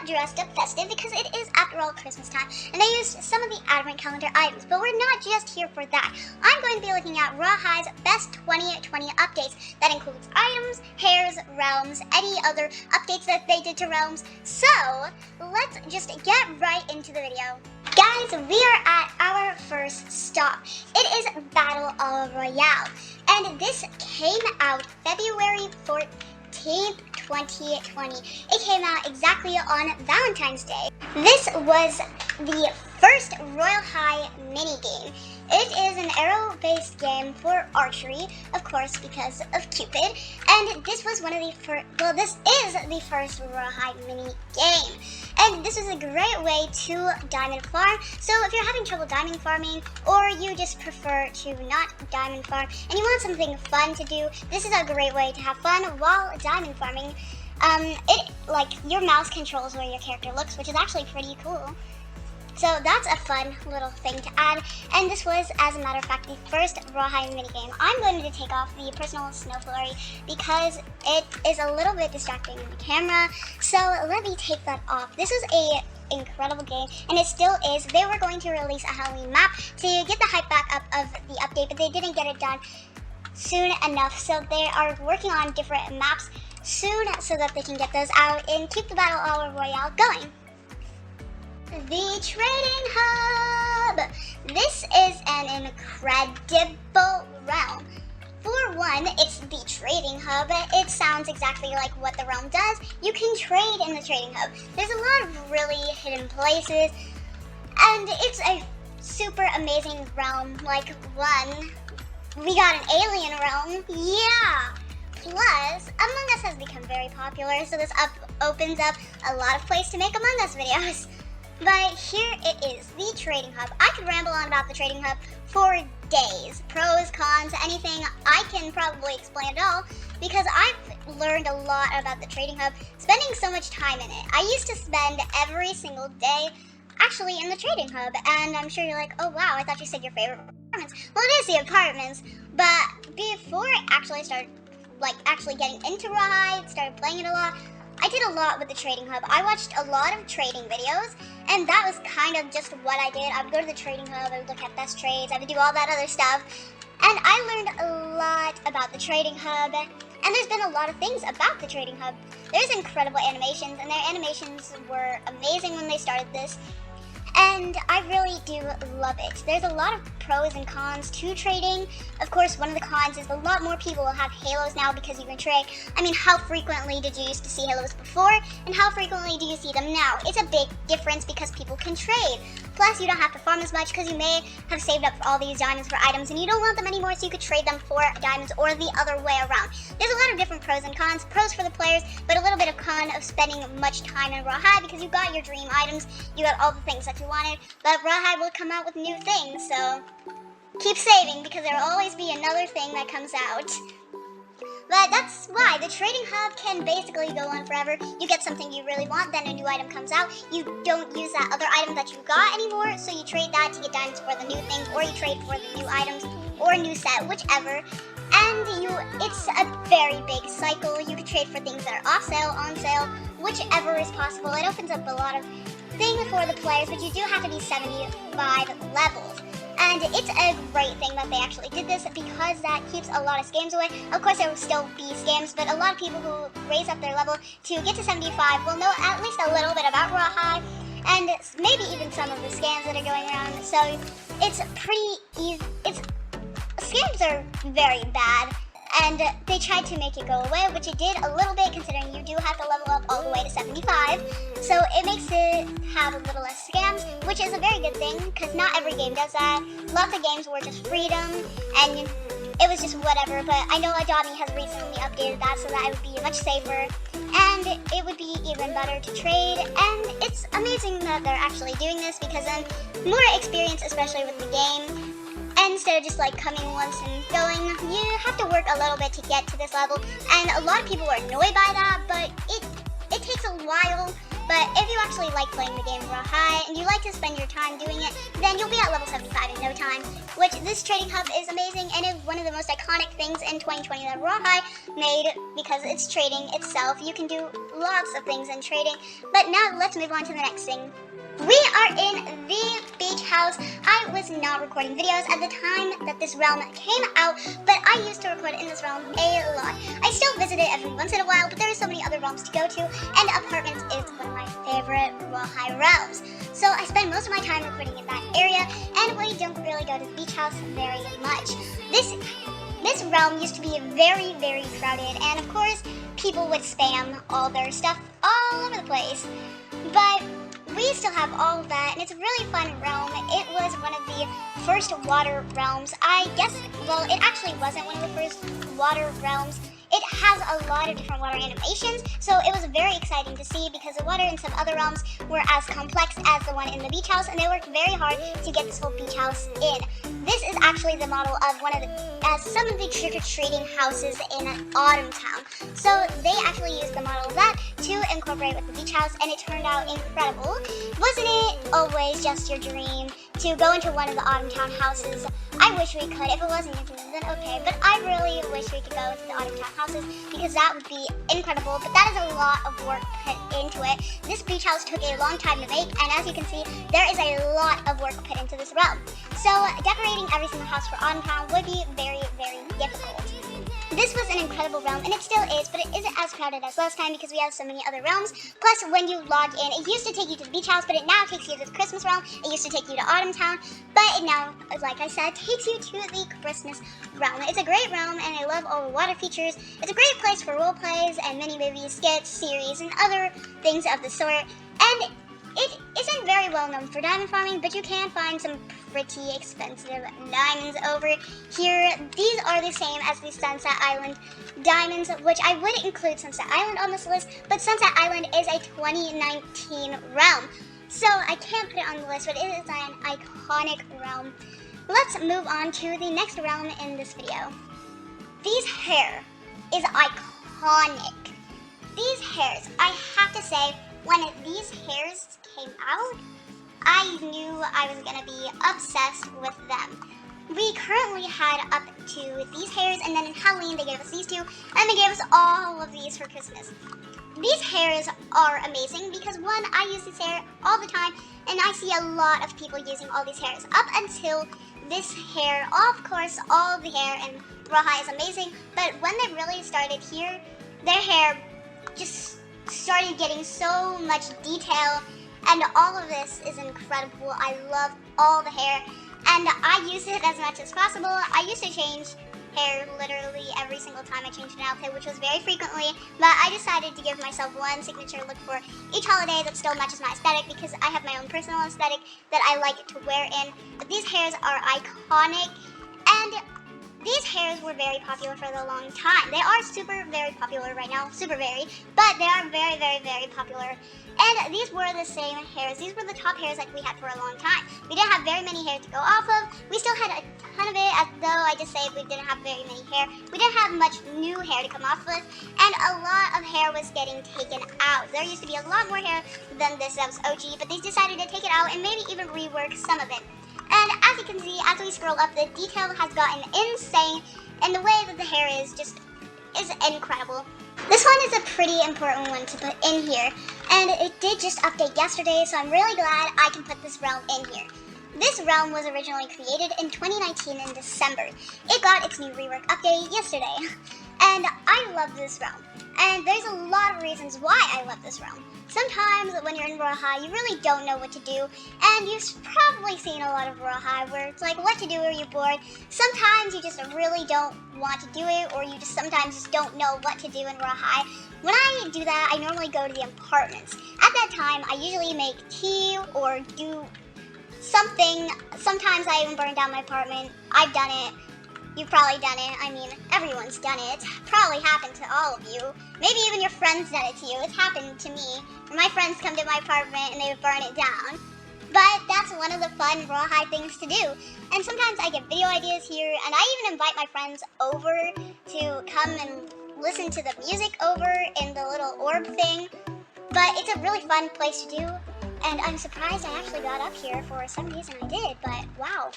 dressed up festive because it is, after all, Christmas time, and I used some of the Advent calendar items. But we're not just here for that. I'm going to be looking at Royale High's best 2020 updates. That includes items, hairs, realms, any other updates that they did to realms. So let's just get right into the video. Guys, we are at our first stop. It is Battle Royale, and this came out February 14th, 2020. It came out exactly on Valentine's Day. This was the first Royale High minigame. It is an arrow-based game for archery, of course, because of Cupid. And this was one of the first, well, this is the first Royale High mini game. And this is a great way to diamond farm. So if you're having trouble diamond farming, or you just prefer to not diamond farm, and you want something fun to do, this is a great way to have fun while diamond farming. Your mouse controls where your character looks, which is actually pretty cool. So that's a fun little thing to add, and this was, as a matter of fact, the first Royale High minigame. I'm going to take off the personal snow flurry because it is a little bit distracting in the camera, so let me take that off. This is a incredible game, and it still is. They were going to release a Halloween map to get the hype back up of the update, but they didn't get it done soon enough, so they are working on different maps soon so that they can get those out and keep the Battle Royale going. The Trading Hub! This is an incredible realm. For one, it's the Trading Hub. It sounds exactly like what the realm does. You can trade in the Trading Hub. There's a lot of really hidden places, and it's a super amazing realm. Like, one, we got an alien realm. Yeah! Plus, Among Us has become very popular, so this opens up a lot of places to make Among Us videos. But here it is, the Trading Hub. I could ramble on about the Trading Hub for days. Pros, cons, anything. I can probably explain it all because I've learned a lot about the Trading Hub, spending so much time in it. I used to spend every single day actually in the Trading Hub, and I'm sure you're like, oh wow, I thought you said your favorite apartments. Well, it is the apartments, but before I actually started getting into Royale High, started playing it a lot, I did a lot with the Trading Hub. I watched a lot of trading videos, and that was kind of just what I did. I would go to the Trading Hub, I would look at best trades, I would do all that other stuff, and I learned a lot about the Trading Hub, and there's been a lot of things about the Trading Hub. There's incredible animations, and their animations were amazing when they started this, and I really do love it. There's a lot of pros and cons to trading. Of course, one of the cons is a lot more people will have halos now because you can trade. I mean, how frequently did you used to see halos before, and how frequently do you see them now? It's a big difference because people can trade. Plus, you don't have to farm as much because you may have saved up all these diamonds for items and you don't want them anymore, so you could trade them for diamonds or the other way around. There's a lot of different pros and cons. Pros for the players, but a little bit of con of spending much time in Royale High because you got your dream items, you got all the things that you wanted, but Royale High will come out with new things, so keep saving because there will always be another thing that comes out. But that's why the Trading Hub can basically go on forever. You get something you really want, then a new item comes out. You don't use that other item that you got anymore, so you trade that to get diamonds for the new thing, or you trade for the new items or new set, whichever. And it's a very big cycle. You can trade for things that are off sale, on sale, whichever is possible. It opens up a lot of things for the players, but you do have to be 75 levels. And it's a great thing that they actually did this because that keeps a lot of scams away. Of course, there will still be scams, but a lot of people who raise up their level to get to 75 will know at least a little bit about Royale High and maybe even some of the scams that are going around. So it's pretty easy. Scams are very bad, and they tried to make it go away, which it did a little bit considering you do have to level up all the way to 75. So it makes it have a little less scams, which is a very good thing because not every game does that. Lots of games were just freedom and it was just whatever, but I know Adobe has recently updated that so that it would be much safer and it would be even better to trade, and it's amazing that they're actually doing this because then more experience, especially with the game. And instead of just like coming once and going, you have to work a little bit to get to this level. And a lot of people are annoyed by that, but it takes a while. But if you actually actually like playing the game Royale High and you like to spend your time doing it, then you'll be at level 75 in no time, which this trading hub is amazing and is one of the most iconic things in 2020 that Royale High made because it's trading itself. You can do lots of things in trading, but now let's move on to the next thing. We are in the beach house. I was not recording videos at the time that this realm came out, but I used to record in this realm a lot. I still visit it every once in a while, but there are so many other realms to go to, and apartments is one of my favorite Royale High realms. So I spend most of my time recording in that area, and we don't really go to the beach house very much. This realm used to be very, very crowded, and of course, people would spam all their stuff all over the place. But we still have all of that, and it's a really fun realm. It was one of the first water realms. I guess, well, it actually wasn't one of the first water realms. It has a lot of different water animations, so it was very exciting to see because the water in some other realms were as complex as the one in the beach house, and they worked very hard to get this whole beach house in. This is actually the model of some of the trick-or-treating houses in Autumn Town. So they actually used the model of that to incorporate with the beach house, and it turned out incredible. Wasn't it always just your dream to go into one of the Autumn Town houses? I wish we could. If it wasn't your dream, then okay. But I really wish we could go into the Autumn Town houses because that would be incredible. But that is a lot of work put into it. This beach house took a long time to make, and as you can see, there is a lot of work put into this realm. So decorating every single house for Autumn Town would be very, very difficult. This was an incredible realm, and it still is, but it isn't as crowded as last time because we have so many other realms. Plus, when you log in, it used to take you to the beach house, but it now takes you to the Christmas realm. It used to take you to Autumn Town, but it now, like I said, takes you to the Christmas realm. It's a great realm, and I love all the water features. It's a great place for role plays and mini movies, skits, series, and other things of the sort. And it isn't very well known for diamond farming, but you can find some pretty expensive diamonds over here. These are the same as the Sunset Island diamonds, which I would include Sunset Island on this list, but Sunset Island is a 2019 realm, so I can't put it on the list, but it is an iconic realm. Let's move on to the next realm in this video. These hair is iconic. These hairs, I have to say, when these hairs came out, I knew I was gonna be obsessed with them. We currently had up to these hairs, and then in Halloween they gave us these two, and they gave us all of these for Christmas. These hairs are amazing because one, I use this hair all the time, and I see a lot of people using all these hairs. Up until this hair, of course, all the hair in Royale High is amazing, but when they really started here, their hair just started getting so much detail, and all of this is incredible. I love all the hair, and I use it as much as possible. I used to change hair literally every single time I changed an outfit, which was very frequently, but I decided to give myself one signature look for each holiday that still matches my aesthetic because I have my own personal aesthetic that I like to wear in. But these hairs are iconic, and these hairs were very popular for a long time. They are super very popular right now, super very, but they are very, very, very popular. And these were the same hairs. These were the top hairs that we had for a long time. We didn't have very many hair to go off of. We still had a ton of it, as though I just say we didn't have very many hair. We didn't have much new hair to come off with, and a lot of hair was getting taken out. There used to be a lot more hair than this that was OG, but they decided to take it out and maybe even rework some of it. And as you can see, as we scroll up, the detail has gotten insane, and the way that the hair is incredible. This one is a pretty important one to put in here, and it did just update yesterday, so I'm really glad I can put this realm in here. This realm was originally created in 2019 in December. It got its new rework update yesterday, and I love this realm. And there's a lot of reasons why I love this realm. Sometimes when you're in Royale High, you really don't know what to do, and you've probably seen a lot of Royale High where it's like, what to do, are you bored? Sometimes you just really don't want to do it, or you just sometimes just don't know what to do in Royale High. When I do that, I normally go to the apartments. At that time, I usually make tea or do something. Sometimes I even burn down my apartment. I've done it. You've probably done it. I mean, everyone's done it. It's probably happened to all of you. Maybe even your friends done it to you. It's happened to me. My friends come to my apartment and they would burn it down. But that's one of the fun Royale High things to do. And sometimes I get video ideas here, and I even invite my friends over to come and listen to the music over in the little orb thing. But it's a really fun place to do. And I'm surprised I actually got up here. For some reason I did, but wow.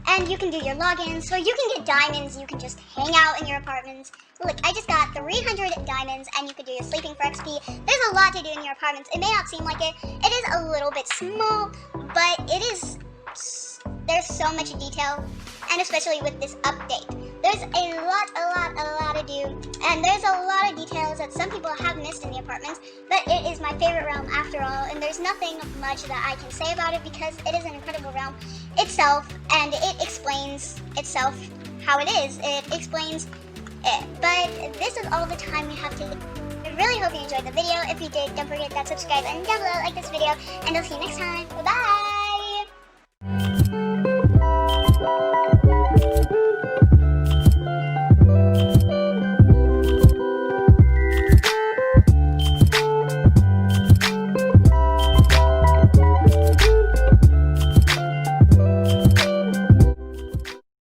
And you can do your logins, so you can get diamonds, you can just hang out in your apartments. Look, I just got 300 diamonds, and you can do your sleeping for XP. There's a lot to do in your apartments. It may not seem like it. It is a little bit small, but there's so much detail, and especially with this update. There's a lot to do, and there's a lot of details that some people have missed in the apartments, but it is my favorite realm after all, and there's nothing much that I can say about it because it is an incredible realm itself, and it explains itself how it is. It explains it. But this is all the time we have to. I really hope you enjoyed the video. If you did, don't forget that subscribe button down below, like this video, and I'll see you next time. Bye-bye!